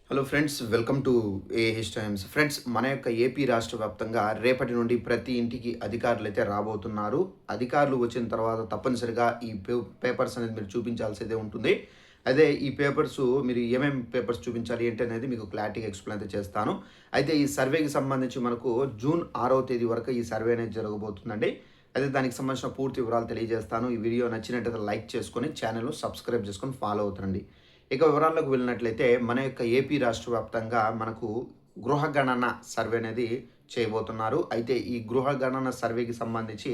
Hello friends, welcome to AH times. Friends, మన యొక్క AP రాష్ట్ర వ్యాప్తంగా రేపటి నుండి ప్రతి ఇంటికి అధికారులు అయితే రాబోతున్నారు. అధికారులు వచ్చిన తర్వాత తప్పనిసరిగా ఈ పేపర్స్ అనేది మీరు చూపించాల్సిందే ఉంటుంది. అదే ఈ పేపర్స్ మీరు ఏమేమి పేపర్స్ చూపించాలి ఏంటి అనేది మీకు క్లారిటీగా ఎక్స్ప్లెయిన్ అయితే చేస్తాను. అయితే ఈ సర్వేకి సంబంధించి మనకు జూన్ 6వ తేదీ వరకు ఈ సర్వే అనేది జరగబోతుందండి. అయితే దానికి సంబంధించిన పూర్తి వివరాలు తెలియజేస్తాను. ఈ వీడియో నచ్చినట్లయితే లైక్ చేసుకొని ఛానల్ను సబ్స్క్రైబ్ చేసుకొని ఫాలో అవుతుండండి. ఇక వివరాల్లోకి వెళ్ళినట్లయితే మన యొక్క ఏపీ రాష్ట్ర వ్యాప్తంగా మనకు గృహ గణన సర్వే అనేది చేయబోతున్నారు. అయితే ఈ గృహ గణన సర్వేకి సంబంధించి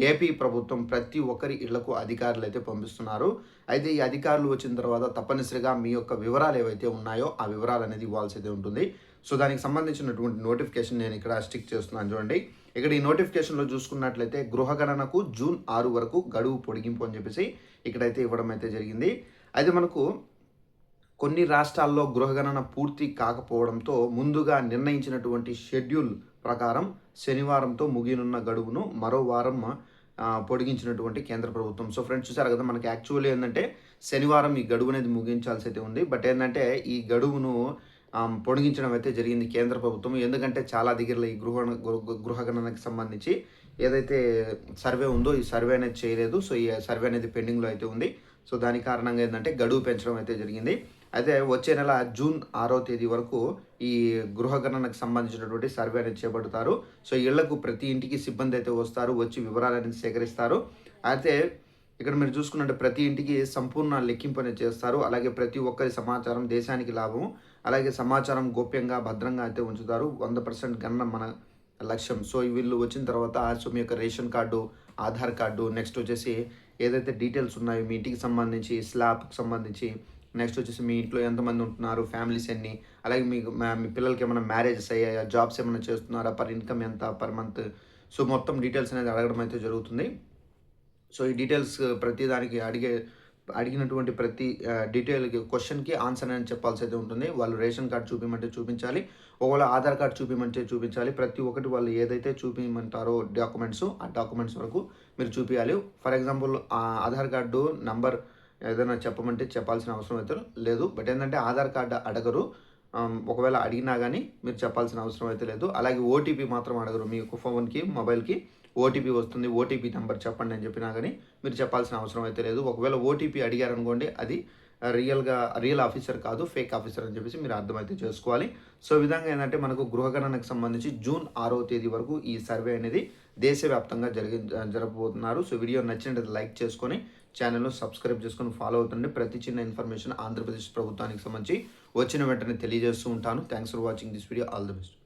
ఏపీ ప్రభుత్వం ప్రతి ఒక్కరి ఇళ్లకు అధికారులు అయితే పంపిస్తున్నారు. అయితే ఈ అధికారులు వచ్చిన తర్వాత తప్పనిసరిగా మీ యొక్క వివరాలు ఏవైతే ఉన్నాయో ఆ వివరాలు అనేది ఇవ్వాల్సి అయితే ఉంటుంది. సో దానికి సంబంధించినటువంటి నోటిఫికేషన్ నేను ఇక్కడ స్టిక్ చేస్తున్నాను చూడండి. ఇక్కడ ఈ నోటిఫికేషన్లో చూసుకున్నట్లయితే గృహ గణనకు జూన్ 6 వరకు గడువు పొడిగింపు అని చెప్పేసి ఇక్కడైతే ఇవ్వడం అయితే జరిగింది. అయితే మనకు కొన్ని రాష్ట్రాల్లో గృహగణన పూర్తి కాకపోవడంతో ముందుగా నిర్ణయించినటువంటి షెడ్యూల్ ప్రకారం శనివారంతో ముగియనున్న గడువును మరో వారం పొడిగించినటువంటి కేంద్ర ప్రభుత్వం. సో ఫ్రెండ్స్, చూసారు కదా, మనకి యాక్చువల్లీ ఏంటంటే శనివారం ఈ గడువు అనేది ముగించాల్సి అయితే ఉంది. బట్ ఏంటంటే ఈ గడువును పొడిగించడం అయితే జరిగింది కేంద్ర ప్రభుత్వం. ఎందుకంటే చాలా దగ్గరలో ఈ గృహగణనకి సంబంధించి ఏదైతే సర్వే ఉందో ఈ సర్వే అనేది చేయలేదు. సో ఈ సర్వే అనేది పెండింగ్లో అయితే ఉంది. సో దాని కారణంగా ఏంటంటే గడువు పెంచడం అయితే జరిగింది. అయితే వచ్చే నెల జూన్ 6వ తేదీ వరకు ఈ గృహగణనకు సంబంధించినటువంటి సర్వే అనేది చేపడతారు. సో ఇళ్లకు ప్రతి ఇంటికి సిబ్బంది అయితే వస్తారు, వచ్చి వివరాలు అనేది సేకరిస్తారు. అయితే ఇక్కడ మీరు చూసుకున్నట్టు ప్రతి ఇంటికి సంపూర్ణ లెక్కింపు అనేది చేస్తారు. అలాగే ప్రతి ఒక్కరి సమాచారం దేశానికి లాభం. అలాగే సమాచారం గోప్యంగా భద్రంగా అయితే ఉంచుతారు. 100% గణన మన లక్ష్యం. సో వీళ్ళు వచ్చిన తర్వాత సో మీ యొక్క ration card, Aadhaar card, next వచ్చేసి ఏదైతే డీటెయిల్స్ ఉన్నాయో మీ ఇంటికి సంబంధించి, స్లాబ్కి సంబంధించి, నెక్స్ట్ వచ్చేసి మీ ఇంట్లో ఎంతమంది ఉంటున్నారు, ఫ్యామిలీస్ ఎన్ని, అలాగే మీకు మీ పిల్లలకి ఏమైనా మ్యారేజెస్ అయ్యాయా, జాబ్స్ ఏమైనా చేస్తున్నారా, పర్ ఇన్కమ్ ఎంత పర్ మంత్, సో మొత్తం డీటెయిల్స్ అనేది అడగడం అయితే జరుగుతుంది. సో ఈ డీటెయిల్స్ ప్రతి దానికి అడిగినటువంటి ప్రతి డీటెయిల్కి క్వశ్చన్కి ఆన్సర్ అని చెప్పాల్సి అయితే ఉంటుంది. వాళ్ళు రేషన్ కార్డ్ చూపించమంటే చూపించాలి, ఒకవేళ ఆధార్ కార్డ్ చూపించమంటే చూపించాలి. ప్రతి ఒక్కటి వాళ్ళు ఏదైతే చూపించమంటారో డాక్యుమెంట్స్, ఆ డాక్యుమెంట్స్ వరకు మీరు చూపించాలి. For example Aadhaar card number ఏదైనా చెప్పమంటే చెప్పాల్సిన అవసరం అయితే లేదు. బట్ ఏంటంటే ఆధార్ కార్డు అడగరు. ఒకవేళ అడిగినా కానీ మీరు చెప్పాల్సిన అవసరం అయితే లేదు. అలాగే ఓటీపీ మాత్రం అడగరు. మీ యొక్క ఫోన్కి, మొబైల్కి ఓటీపీ వస్తుంది, ఓటీపీ నెంబర్ చెప్పండి అని చెప్పినా కానీ మీరు చెప్పాల్సిన అవసరం అయితే లేదు. ఒకవేళ ఓటీపీ అడిగారనుకోండి, అది రియల్ ఆఫీసర్ కాదు, ఫేక్ ఆఫీసర్ అని చెప్పేసి మీరు అర్థమైతే చేసుకోవాలి. సో ఈ విధంగా ఏంటంటే మనకు గృహగణనకు సంబంధించి జూన్ 6వ తేదీ వరకు ఈ సర్వే అనేది దేశవ్యాప్తంగా జరగబోతున్నారు. సో వీడియో నచ్చినట్లయితే లైక్ చేసుకొని ఛానల్ను సబ్స్క్రైబ్ చేసుకొని ఫాలో అవుతుండే ప్రతి చిన్న ఇన్ఫర్మేషన్ ఆంధ్రప్రదేశ్ ప్రభుత్వానికి సంబంధించి వచ్చిన వెంటనే తెలియజేస్తూ ఉంటాను. Thanks for watching this video. All the best.